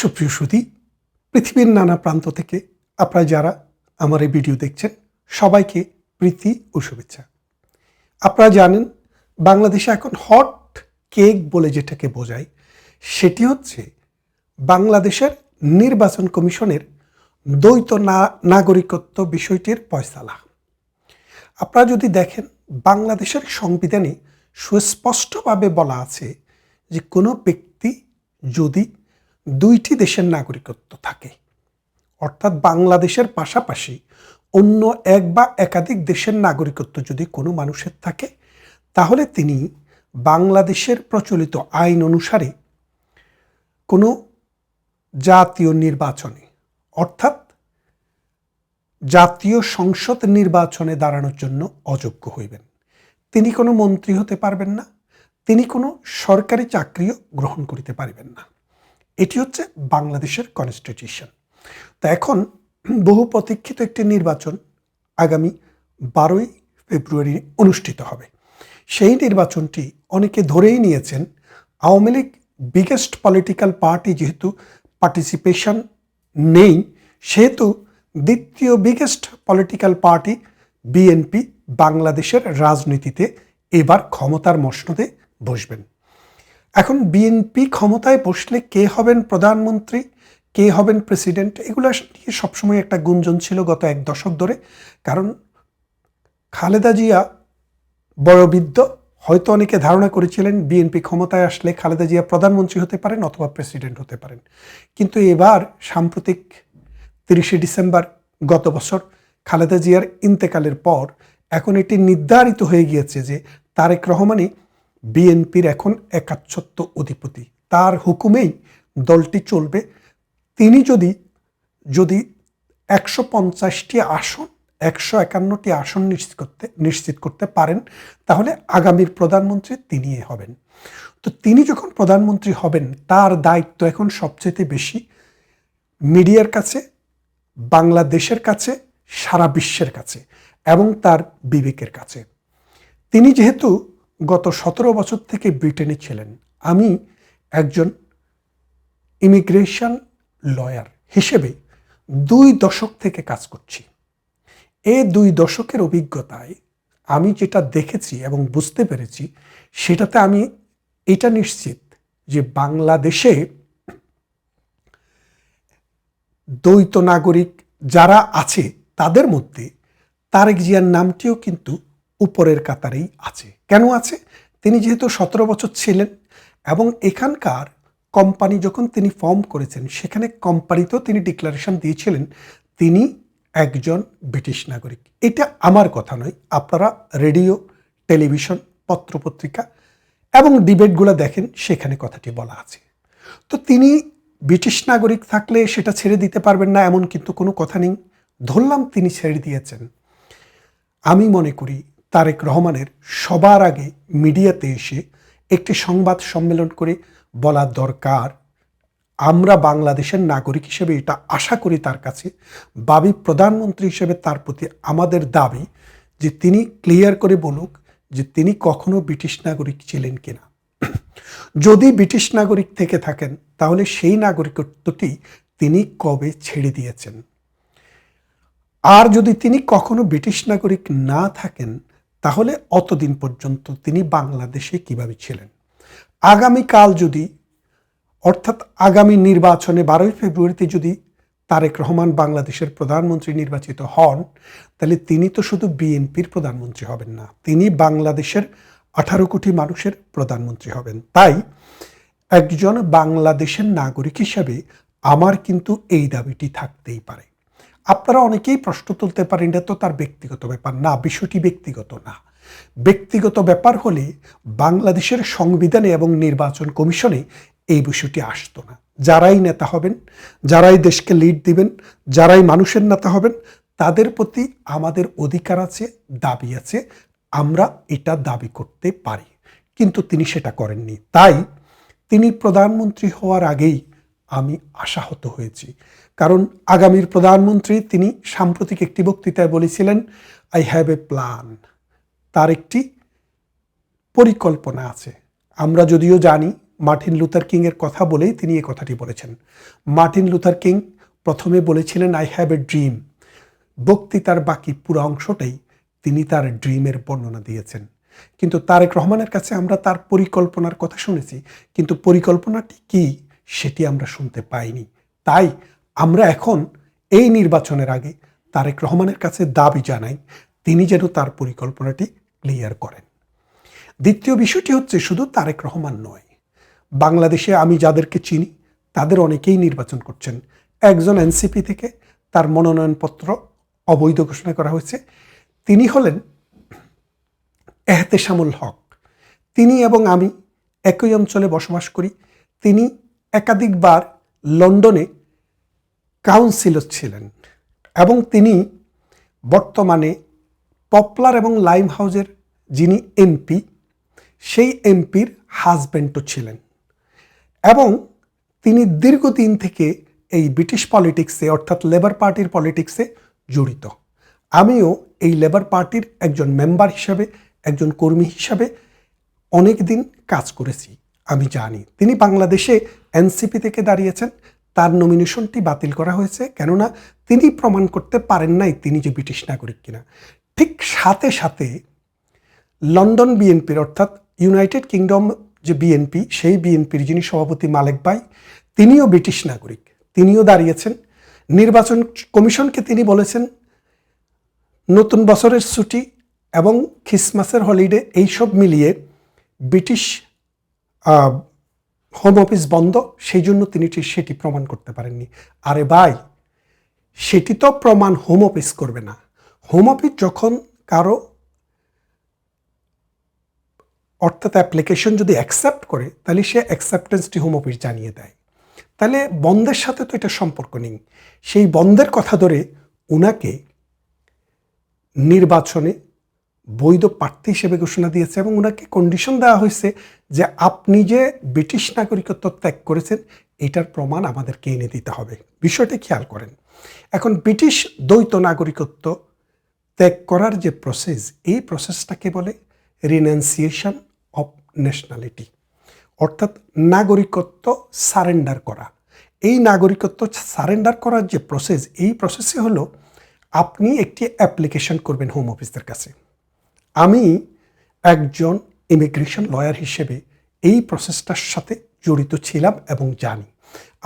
সুপ্রিয় সুধী, পৃথিবীর নানা প্রান্ত থেকে আপনারা যারা আমার এই ভিডিও দেখছেন সবাইকে প্রীতি ও শুভেচ্ছা। আপনারা জানেন বাংলাদেশে এখন হট কেক বলে যেটাকে বোঝায় সেটি হচ্ছে বাংলাদেশের নির্বাচন কমিশনের দ্বৈত নাগরিকত্ব বিষয়টির ফয়সালা। আপনারা যদি দেখেন বাংলাদেশের সংবিধানে সুস্পষ্টভাবে বলা আছে যে কোনো ব্যক্তি যদি দুইটি দেশের নাগরিকত্ব থাকে, অর্থাৎ বাংলাদেশের পাশাপাশি অন্য এক বা একাধিক দেশের নাগরিকত্ব যদি কোনো মানুষের থাকে, তাহলে তিনি বাংলাদেশের প্রচলিত আইন অনুসারে কোনো জাতীয় নির্বাচনে অর্থাৎ জাতীয় সংসদ নির্বাচনে দাঁড়ানোর জন্য অযোগ্য হইবেন। তিনি কোনো মন্ত্রী হতে পারবেন না, তিনি কোনো সরকারি চাকরিও গ্রহণ করিতে পারবেন না। এটি হচ্ছে বাংলাদেশের কনস্টিটিউশন। তো এখন বহু প্রতীক্ষিত একটি নির্বাচন আগামী 12ই ফেব্রুয়ারি অনুষ্ঠিত হবে। সেই নির্বাচনটি অনেকে ধরেই নিয়েছেন Awami League biggest political party যেহেতু পার্টিসিপেশন নেই, সেহেতু দ্বিতীয় বিগেস্ট পলিটিক্যাল পার্টি বিএনপি বাংলাদেশের রাজনীতিতে এবার ক্ষমতার মসনদে বসবেন। এখন বিএনপি ক্ষমতায় বসলে কে হবেন প্রধানমন্ত্রী, কে হবেন প্রেসিডেন্ট, এগুলো নিয়ে সবসময় একটা গুঞ্জন ছিল গত এক দশক ধরে। কারণ খালেদা জিয়া বয়োবৃদ্ধ, হয়তো অনেকে ধারণা করেছিলেন বিএনপি ক্ষমতায় আসলে খালেদা জিয়া প্রধানমন্ত্রী হতে পারেন অথবা প্রেসিডেন্ট হতে পারেন। কিন্তু এবার সাম্প্রতিক 30শে ডিসেম্বর গত বছর খালেদা জিয়ার ইন্তেকালের পর এখন এটি নির্ধারিত হয়ে গিয়েছে যে তারেক রহমানই বিএনপির এখন একাচ্ছত্ব অধিপতি, তার হুকুমেই দলটি চলবে। তিনি যদি 150টি আসন 151টি আসন নিশ্চিত করতে পারেন, তাহলে আগামীর প্রধানমন্ত্রী তিনিই হবেন। তো তিনি যখন প্রধানমন্ত্রী হবেন, তার দায়িত্ব এখন সবচেয়ে বেশি মিডিয়ার কাছে, বাংলাদেশের কাছে, সারা বিশ্বের কাছে এবং তার বিবেকের কাছে। তিনি যেহেতু গত 17 বছর থেকে ব্রিটেনে ছিলেন, আমি একজন ইমিগ্রেশন লয়ার হিসেবে 2 দশক থেকে কাজ করছি। এই 2 দশকের অভিজ্ঞতায় আমি যেটা দেখেছি এবং বুঝতে পেরেছি, সেটাতে আমি এটা নিশ্চিত যে বাংলাদেশে দ্বৈত নাগরিক যারা আছে তাদের মধ্যে তারেক জিয়ার নামটিও কিন্তু উপরের কাতারেই আছে। কেন আছে? তিনি যেহেতু 17 বছর ছিলেন এবং এখানকার কোম্পানি যখন তিনি ফর্ম করেছেন, সেখানে কোম্পানিতেও তিনি ডিক্লারেশন দিয়েছিলেন তিনি একজন ব্রিটিশ নাগরিক। এটা আমার কথা নয়, আপনারা রেডিও, টেলিভিশন, পত্রপত্রিকা এবং ডিবেটগুলো দেখেন, সেখানে কথাটি বলা আছে। তো তিনি ব্রিটিশ নাগরিক থাকলে সেটা ছেড়ে দিতে পারবেন না এমন কিন্তু কোনো কথা নেই। ধরলাম তিনি ছেড়ে দিয়েছেন, আমি মনে করি তারেক রহমানের সবার আগে মিডিয়াতে এসে একটি সংবাদ সম্মেলন করে বলা দরকার, আমরা বাংলাদেশের নাগরিক হিসেবে এটা আশা করি তার কাছে, ভাবি প্রধানমন্ত্রী হিসেবে তার প্রতি আমাদের দাবি যে তিনি ক্লিয়ার করে বলুক যে তিনি কখনো ব্রিটিশ নাগরিক ছিলেন কিনা। যদি ব্রিটিশ নাগরিক থেকে থাকেন, তাহলে সেই নাগরিকত্বটি তিনি কবে ছেড়ে দিয়েছেন। আর যদি তিনি কখনো ব্রিটিশ নাগরিক না থাকেন, তাহলে অতদিন পর্যন্ত তিনি বাংলাদেশে কিভাবে ছিলেন। আগামীকাল যদি, অর্থাৎ আগামী নির্বাচনে 12ই ফেব্রুয়ারিতে যদি তারেক রহমান বাংলাদেশের প্রধানমন্ত্রী নির্বাচিত হন, তাহলে তিনি তো শুধু বিএনপির প্রধানমন্ত্রী হবেন না, তিনি বাংলাদেশের 18 কোটি মানুষের প্রধানমন্ত্রী হবেন। তাই একজন বাংলাদেশের নাগরিক হিসেবে আমার কিন্তু এই দাবিটি থাকতেই পারে। আপনারা অনেকেই প্রশ্ন তুলতে পারেন এটা তো তার ব্যক্তিগত ব্যাপার। না, বিষয়টি ব্যক্তিগত না। ব্যক্তিগত ব্যাপার হলে বাংলাদেশের সংবিধানে এবং নির্বাচন কমিশনে এই বিষয়টি আসতো না। যারাই নেতা হবেন, যারাই দেশকে লিড দিবেন, যারাই মানুষের নেতা হবেন, তাদের প্রতি আমাদের অধিকার আছে, দাবি আছে, আমরা এটা দাবি করতে পারি। কিন্তু তিনি সেটা করেননি। তাই তিনি প্রধানমন্ত্রী হওয়ার আগেই আমি আশাহত হয়েছি। কারণ আগামীর প্রধানমন্ত্রী তিনি সাম্প্রতিক একটি বক্তৃতায় বলেছিলেন, আই হ্যাভ এ প্ল্যান, তার একটি পরিকল্পনা আছে। আমরা যদিও জানি মার্টিন লুথার কিংয়ের কথা বলেই তিনি এই কথাটি বলেছেন। মার্টিন লুথার কিং প্রথমে বলেছিলেন আই হ্যাভ এ ড্রিম। বক্তৃতার বাকি পুরো অংশটাই তিনি তার ড্রিমের বর্ণনা দিয়েছেন। কিন্তু তারেক রহমানের কাছে আমরা তার পরিকল্পনার কথা শুনেছি, কিন্তু পরিকল্পনাটি কি সেটি আমরা শুনতে পাইনি। তাই আমরা এখন এই নির্বাচনের আগে তারেক রহমানের কাছে দাবি জানাই তিনি যেন তার পরিকল্পনাটি ক্লিয়ার করেন। দ্বিতীয় বিষয়টি হচ্ছে শুধু তারেক রহমান নয়, বাংলাদেশে আমি যাদেরকে চিনি তাদের অনেকেই নির্বাচন করছেন। একজন এনসিপি থেকে তার মনোনয়নপত্র অবৈধ ঘোষণা করা হয়েছে, তিনি হলেন এহতেশামুল হক। তিনি এবং আমি একই অঞ্চলে বসবাস করি। তিনি একাধিকবার লন্ডনে কাউন্সিলর ছিলেন এবং তিনি বর্তমানে পপলার এবং লাইম হাউসের যিনি এমপি, সেই এমপির হাজব্যান্ডও ছিলেন এবং তিনি দীর্ঘদিন থেকে এই ব্রিটিশ পলিটিক্সে অর্থাৎ লেবার পার্টির পলিটিক্সে জড়িত। আমিও এই লেবার পার্টির একজন মেম্বার হিসাবে, একজন কর্মী হিসাবে অনেক দিন কাজ করেছি। আমি জানি তিনি বাংলাদেশে এনসিপি থেকে দাঁড়িয়েছেন, তার নমিনেশনটি বাতিল করা হয়েছে কেননা তিনি প্রমাণ করতে পারেন নাই তিনি যে ব্রিটিশ নাগরিক কিনা। ঠিক সাথে সাথে লন্ডন বিএনপির অর্থাৎ ইউনাইটেড কিংডম যে বিএনপি, সেই বিএনপির যিনি সভাপতি মালেক ভাই, তিনিও ব্রিটিশ নাগরিক, তিনিও দাঁড়িয়েছেন। নির্বাচন কমিশনকে তিনি বলেছেন নতুন বছরের ছুটি এবং খ্রিসমাসের হলিডে এইসব মিলিয়ে ব্রিটিশ হোম অফিস বন্ধ, সেই জন্য তিনি সেটি প্রমাণ করতে পারেননি। আরে ভাই, সেটি তো প্রমাণ হোম অফিস করবে না। হোম অফিস যখন কারো অর্থাৎ অ্যাপ্লিকেশন যদি অ্যাকসেপ্ট করে, তাহলে সে অ্যাকসেপ্টেন্সটি হোম অফিস জানিয়ে দেয়। তাহলে বন্ধের সাথে তো এটা সম্পর্ক নেই। সেই বন্ধের কথা ধরে উনাকে নির্বাচনে বৈধ প্রার্থী হিসেবে ঘোষণা দিয়েছে এবং ওনাকে কন্ডিশন দেওয়া হয়েছে যে আপনি যে ব্রিটিশ নাগরিকত্ব ত্যাগ করেছেন এটার প্রমাণ আমাদেরকে এনে দিতে হবে। বিষয়টি খেয়াল করেন। এখন ব্রিটিশ দ্বৈত নাগরিকত্ব ত্যাগ করার যে প্রসেস, এই প্রসেসটাকে বলে রিনাউন্সিয়েশন অফ ন্যাশনালিটি, অর্থাৎ নাগরিকত্ব সারেন্ডার করা। এই নাগরিকত্ব সারেন্ডার করার যে প্রসেস, এই প্রসেসে হলো আপনি একটি অ্যাপ্লিকেশন করবেন হোম অফিসের কাছে। আমি একজন ইমিগ্রেশন লয়ার হিসেবে এই প্রসেসটার সাথে জড়িত ছিলাম এবং জানি।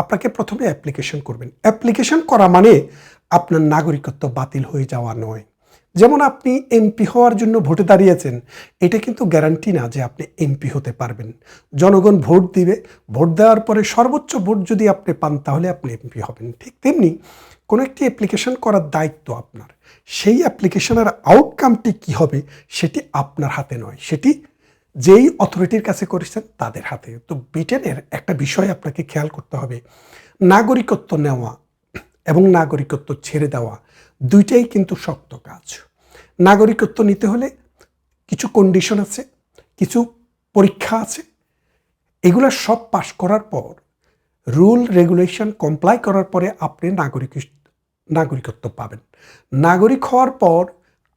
আপনাকে প্রথমে অ্যাপ্লিকেশন করবেন। অ্যাপ্লিকেশন করা মানে আপনার নাগরিকত্ব বাতিল হয়ে যাওয়া নয়। যেমন আপনি এমপি হওয়ার জন্য ভোটে দাঁড়িয়েছেন, এটা কিন্তু গ্যারান্টি না যে আপনি এমপি হতে পারবেন। জনগণ ভোট দিবে, ভোট দেওয়ার পরে সর্বোচ্চ ভোট যদি আপনি পান তাহলে আপনি এমপি হবেন। ঠিক তেমনি কোনো একটি অ্যাপ্লিকেশন করার দায়িত্ব আপনার। সেই অ্যাপ্লিকেশনের আউটকামটি কী হবে সেটি আপনার হাতে নয়, সেটি যেই অথরিটির কাছে করেছেন তাদের হাতে। তো ব্রিটেনের একটা বিষয় আপনাকে খেয়াল করতে হবে, নাগরিকত্ব নেওয়া এবং নাগরিকত্ব ছেড়ে দেওয়া দুইটাই কিন্তু শক্ত কাজ। নাগরিকত্ব নিতে হলে কিছু কন্ডিশন আছে, কিছু পরীক্ষা আছে, এগুলো সব পাশ করার পর, রুল রেগুলেশন কমপ্লাই করার পরে আপনি নাগরিকত্ব পাবেন। নাগরিক হওয়ার পর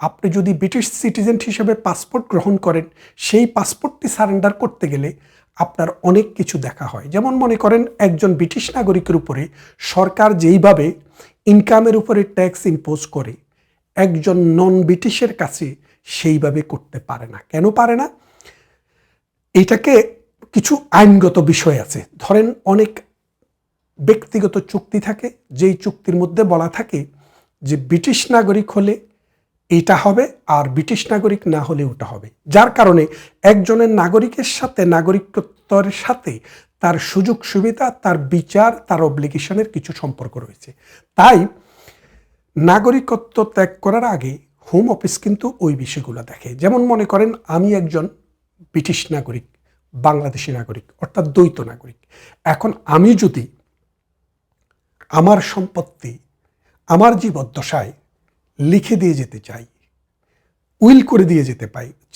আপনি যদি ব্রিটিশ সিটিজেন হিসেবে পাসপোর্ট গ্রহণ করেন, সেই পাসপোর্টটি সারেন্ডার করতে গেলে আপনার অনেক কিছু দেখা হয়। যেমন মনে করেন একজন ব্রিটিশ নাগরিকের উপরে সরকার যেইভাবে ইনকামের উপরে ট্যাক্স ইম্পোজ করে, একজন নন ব্রিটিশের কাছে সেইভাবে করতে পারে না। কেন পারে না? এটাকে কিছু আইনগত বিষয় আছে। ধরেন অনেক ব্যক্তিগত চুক্তি থাকে, যেই চুক্তির মধ্যে বলা থাকে যে ব্রিটিশ নাগরিক হলে এটা হবে আর ব্রিটিশ নাগরিক না হলে ওটা হবে। যার কারণে একজনের নাগরিকের সাথে, নাগরিকত্বের সাথে তার সুযোগ সুবিধা, তার বিচার, তার অব্লিগেশনের কিছু সম্পর্ক রয়েছে। তাই নাগরিকত্ব ত্যাগ করার আগে হোম অফিস কিন্তু ওই বিষয়গুলো দেখে। যেমন মনে করেন আমি একজন ব্রিটিশ নাগরিক, বাংলাদেশি নাগরিক, অর্থাৎ দ্বৈত নাগরিক। এখন আমি যদি আমার সম্পত্তি আমার জীবদ্দশায় লিখে দিয়ে যেতে চাই, উইল করে দিয়ে যেতে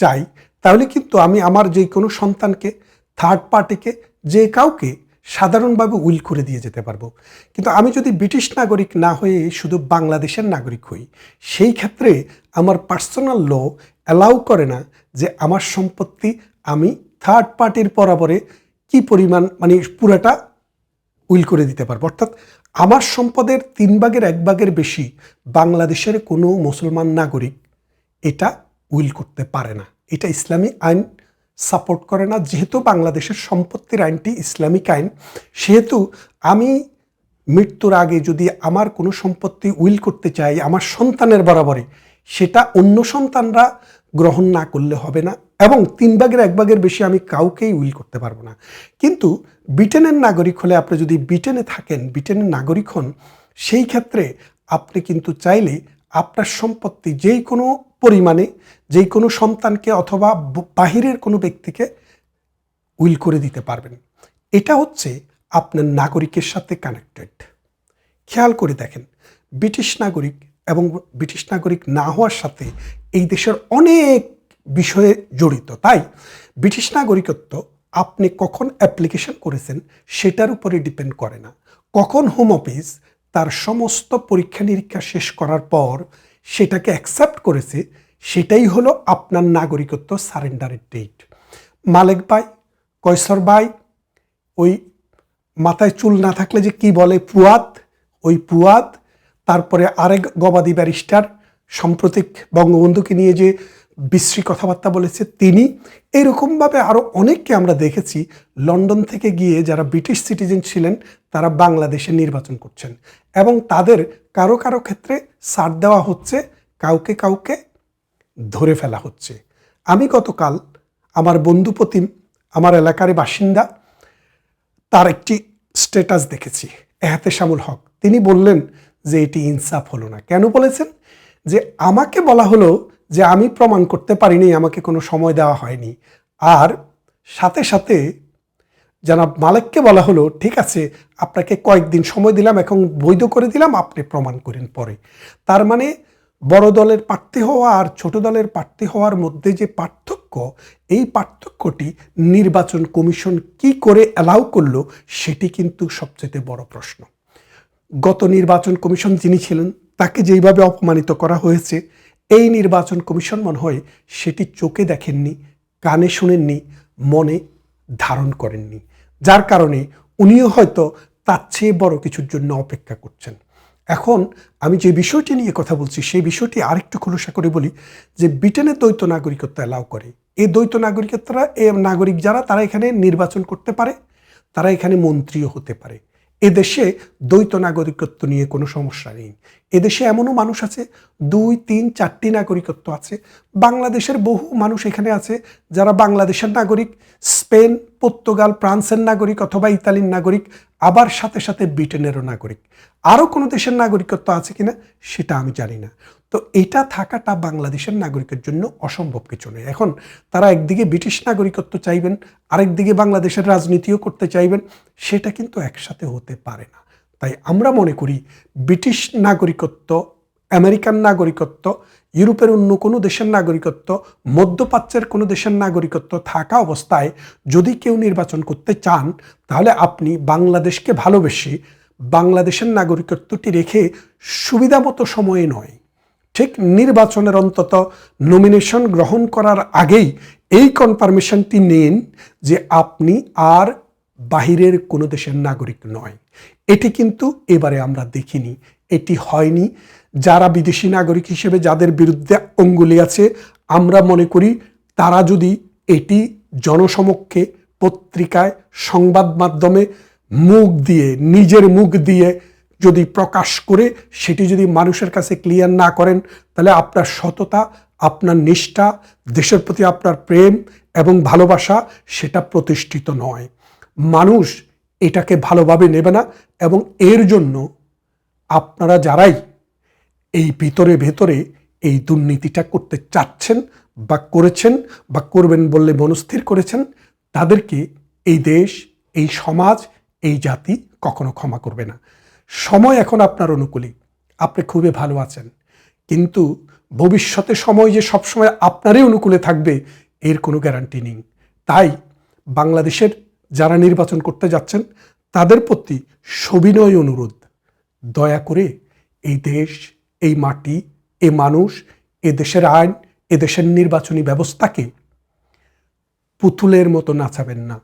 চাই, তাহলে কিন্তু আমি আমার যে কোনো সন্তানকে, থার্ড পার্টিকে, যে কাউকে সাধারণভাবে উইল করে দিয়ে যেতে পারবো। কিন্তু আমি যদি ব্রিটিশ নাগরিক না হয়ে শুধু বাংলাদেশের নাগরিক হই, সেই ক্ষেত্রে আমার পার্সোনাল ল অ্যালাউ করে না যে আমার সম্পত্তি আমি থার্ড পার্টির বরাবরে কি পরিমাণ মানে পুরাটা উইল করে দিতে পারবো। অর্থাৎ আমার সম্পদের 1/3 বেশি বাংলাদেশের কোনো মুসলমান নাগরিক এটা উইল করতে পারে না। এটা ইসলামী আইন সাপোর্ট করে না। যেহেতু বাংলাদেশের সম্পত্তির আইনটি ইসলামিক আইন, সেহেতু আমি মৃত্যুর আগে যদি আমার কোনো সম্পত্তি উইল করতে চাই আমার সন্তানের বরাবরই, সেটা অন্য সন্তানরা গ্রহণ না করলে হবে না, এবং 1/3 বেশি আমি কাউকেই উইল করতে পারবো না। কিন্তু ব্রিটেনের নাগরিক হলে, আপনি যদি ব্রিটেনে থাকেন, ব্রিটেনের নাগরিক হন, সেই ক্ষেত্রে আপনি কিন্তু চাইলে আপনার সম্পত্তি যেই কোনো পরিমাণে যেই কোনো সন্তানকে অথবা বাহিরের কোনো ব্যক্তিকে উইল করে দিতে পারবেন। এটা হচ্ছে আপনার নাগরিকের সাথে কানেক্টেড। খেয়াল করে দেখেন, ব্রিটিশ নাগরিক এবং ব্রিটিশ নাগরিক না হওয়ার সাথে এই দেশের অনেক বিষয়ে জড়িত। তাই ব্রিটিশ নাগরিকত্ব আপনি কখন অ্যাপ্লিকেশন করেছেন সেটার উপরে ডিপেন্ড করে না। কখন হোম অফিস তার সমস্ত পরীক্ষা নিরীক্ষা শেষ করার পর সেটাকে অ্যাকসেপ্ট করেছে, সেটাই হলো আপনার নাগরিকত্ব সারেন্ডারের ডেট। মালেক ভাই, কয়সর ভাই, ওই মাথায় চুল না থাকলে যে কি বলে ফুয়াদ, ওই ফুয়াদ, তারপরে আরেক গবাদি ব্যারিস্টার সাম্প্রতিক বঙ্গবন্ধুকে নিয়ে যে বিশ্রী কথাবার্তা বলেছে তিনি, এরকমভাবে আরও অনেককে আমরা দেখেছি লন্ডন থেকে গিয়ে যারা ব্রিটিশ সিটিজেন ছিলেন তারা বাংলাদেশে নির্বাচন করছেন, এবং তাদের কারো কারো ক্ষেত্রে ছাড় দেওয়া হচ্ছে, কাউকে কাউকে ধরে ফেলা হচ্ছে। আমি গতকাল আমার বন্ধু প্রতিম, আমার এলাকার বাসিন্দা, তার একটি স্ট্যাটাস দেখেছি, এহতেশামুল হক। তিনি বললেন যে এটি ইনসাফ হলো না। কেন বলেছেন? যে আমাকে বলা হলো যে আমি প্রমাণ করতে পারিনি, আমাকে কোনো সময় দেওয়া হয়নি, আর সাথে সাথে জনাব মালেককে বলা হলো ঠিক আছে আপনাকে কয়েকদিন সময় দিলাম, এখন বৈধ করে দিলাম, আপনি প্রমাণ করেন পরে। তার মানে বড় দলের প্রার্থী হওয়া আর ছোট দলের প্রার্থী হওয়ার মধ্যে যে পার্থক্য, এই পার্থক্যটি নির্বাচন কমিশন কি করে অ্যালাউ করলো সেটি কিন্তু সবচেয়ে বড় প্রশ্ন। গত নির্বাচন কমিশন যিনি ছিলেন তাকে যেইভাবে অপমানিত করা হয়েছে, এই নির্বাচন কমিশন মনে হয় সেটি চোখে দেখেননি, কানে শুনেননি, মনে ধারণ করেননি, যার কারণে উনিও হয়তো তার চেয়ে বড় কিছুর জন্য অপেক্ষা করছেন। এখন আমি যে বিষয়টি নিয়ে কথা বলছি সেই বিষয়টি আরেকটু খোলসা করে বলি, যে ব্রিটেনের দ্বৈত নাগরিকত্ব অ্যালাউ করে। এই দ্বৈত নাগরিকত্বরা, এই নাগরিক যারা, তারা এখানে নির্বাচন করতে পারে, তারা এখানে মন্ত্রীও হতে পারে। এদেশে দ্বৈত নাগরিকত্ব নিয়ে কোনো সমস্যা নেই। এদেশে এমনও মানুষ আছে 2, 3, 4টি নাগরিকত্ব আছে। বাংলাদেশের বহু মানুষ এখানে আছে যারা বাংলাদেশের নাগরিক, স্পেন, পর্তুগাল, ফ্রান্সের নাগরিক অথবা ইতালির নাগরিক, আবার সাথে সাথে ব্রিটেনেরও নাগরিক। আরও কোনো দেশের নাগরিকত্ব আছে কিনা সেটা আমি জানি না। তো এটা থাকাটা বাংলাদেশের নাগরিকের জন্য অসম্ভব কিছু নয়। এখন তারা একদিকে ব্রিটিশ নাগরিকত্ব চাইবেন, আরেকদিকে বাংলাদেশের রাজনীতিও করতে চাইবেন, সেটা কিন্তু একসাথে হতে পারে না। তাই আমরা মনে করি ব্রিটিশ নাগরিকত্ব, আমেরিকান নাগরিকত্ব, ইউরোপের অন্য কোনো দেশের নাগরিকত্ব, মধ্যপ্রাচ্যের কোনো দেশের নাগরিকত্ব থাকা অবস্থায় যদি কেউ নির্বাচন করতে চান, তাহলে আপনি বাংলাদেশকে ভালোবেসে বাংলাদেশের নাগরিকত্বটি রেখে সুবিধামতো সময়ে নয়, ঠিক নির্বাচনের অন্তত নমিনেশন গ্রহণ করার আগেই এই কনফার্মেশনটি নিন যে আপনি আর বাহিরের কোনো দেশের নাগরিক নয়। এটি কিন্তু এবারে আমরা দেখিনি, এটি হয়নি। যারা বিদেশি নাগরিক হিসেবে যাদের বিরুদ্ধে অঙ্গুলি আছে, আমরা মনে করি তারা যদি এটি জনসমক্ষে, পত্রিকায়, সংবাদ মাধ্যমে মুখ দিয়ে, নিজের মুখ দিয়ে যদি প্রকাশ করে সেটি যদি মানুষের কাছে ক্লিয়ার না করেন, তাহলে আপনার সততা, আপনার নিষ্ঠা, দেশের প্রতি আপনার প্রেম এবং ভালোবাসা সেটা প্রতিষ্ঠিত নয়। মানুষ এটাকে ভালোভাবে নেবে না, এবং এর জন্য আপনারা যারাই এই ভিতরে ভেতরে এই দুর্নীতিটা করতে চাচ্ছেন বা করেছেন বা করবেন বললে মনস্থির করেছেন, তাদেরকে এই দেশ, এই সমাজ, এই জাতি কখনো ক্ষমা করবে না। সময় এখন আপনার অনুকূলে, আপনি খুবই ভালো আছেন, কিন্তু ভবিষ্যতে সময় যে সবসময় আপনারই অনুকূলে থাকবে এর কোনো গ্যারান্টি নেই। তাই বাংলাদেশের যারা নির্বাচন করতে যাচ্ছেন তাদের প্রতি সবিনয় অনুরোধ, দয়া করে এই দেশ, এই মাটি, এই মানুষ, এ দেশের আইন, এ দেশের নির্বাচনী ব্যবস্থাকে পুতুলের মতো নাচাবেন না।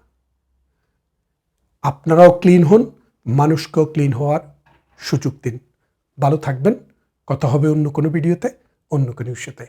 আপনারাও ক্লিন হন, মানুষকেও ক্লিন হওয়ার সুযোগ দিন। ভালো থাকবেন। কথা হবে অন্য কোনো ভিডিওতে, অন্য কোনো ইস্যুতে।